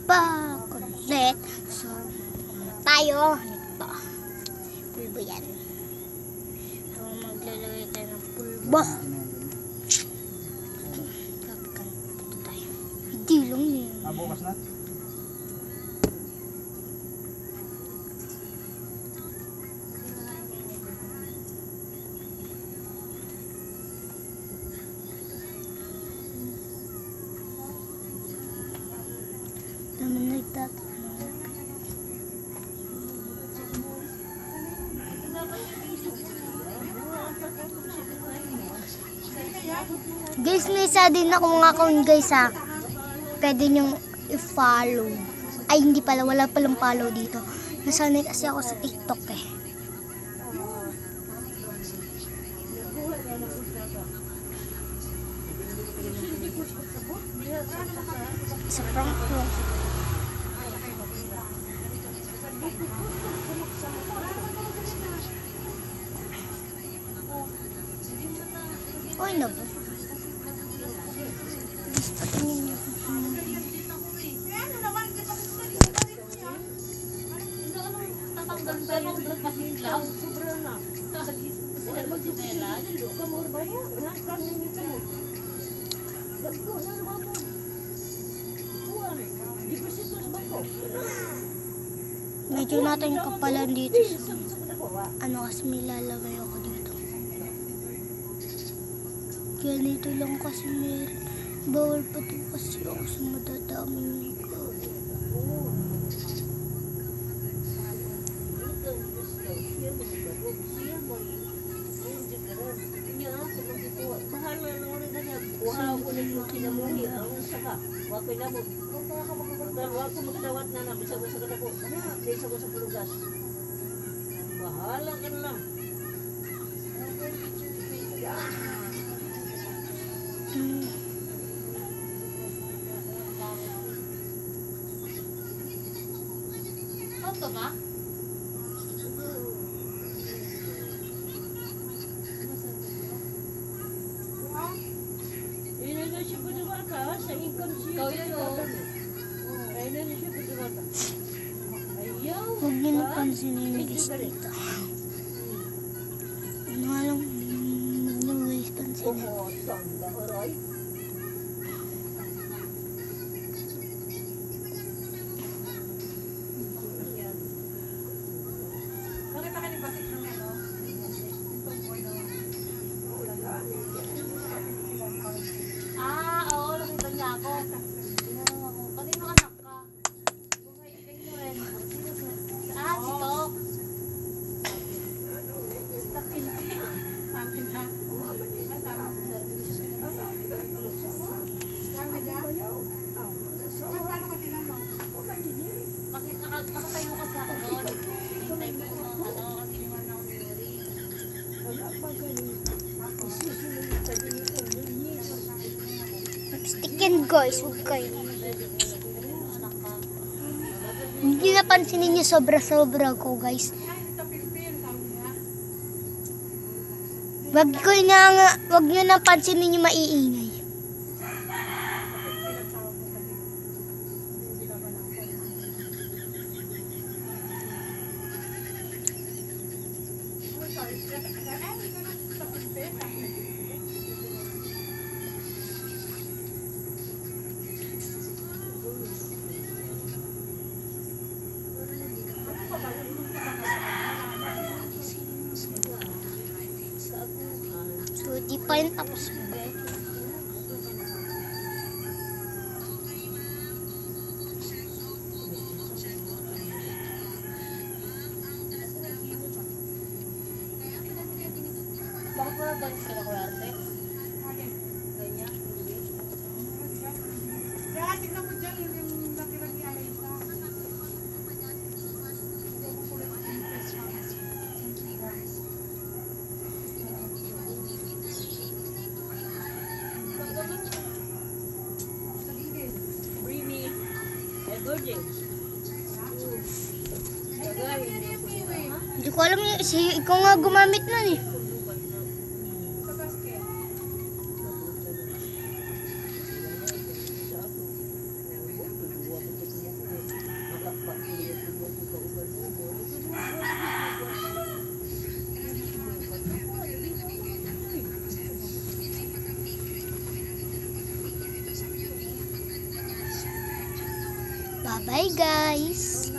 back ulit. So, tayo nito. Pulbo yan. So, maglalagay tayo ng pulbo. Kapikan ito tayo. Hindi lang yun. Bukas na? Naman nagtatanong. Guys, may isa din ako mga account guys ha. Pwede nyong i-follow. Ay hindi pala, wala palang follow dito. Nasanay kasi ako sa TikTok eh. Sa prank ko. Oy na ba? Guys, patingin niyo. Medyo natin kapalan dito. Ano kasi may lalagay ako dito. Ganito lang kasi meron. Bawal pa ito kasi ako sa madadaming ko. Bahala ka na lang. Auto ba? Siya po diba ka? Sa income siya. Ikaw yan o. Ayun na siya po diba ka? Ayaw. Huwag niyo napansinin yung guys dito. Ano nga lang, huwag niyo guys pansinin. Oo, tanda ko rin. Bakit pa kanibatik ng ano? Oo, nakita niya ako. Tinanong ako, kanino anak ka? Bungay, kayo rin. Si Tok. Takilti. Amin ha? Nakatayo kasi ako doon. Hintay mo yung mga kasi naman ako niliri. Wala pa ganun. Lipstick yan guys, huwag kayo. Hindi napansinin niyo sobra-sobra ko guys. Wag niyo napansinin yung maiingay. So, di pa yun tapos. Bakit wala dalis ka na kuwarte? Ganyan. Kaya tignan mo dyan yung natira ni Alaysa. Creamy. Virgin. Hindi ko alam ikaw nga gumamit nun eh. Bye-bye guys!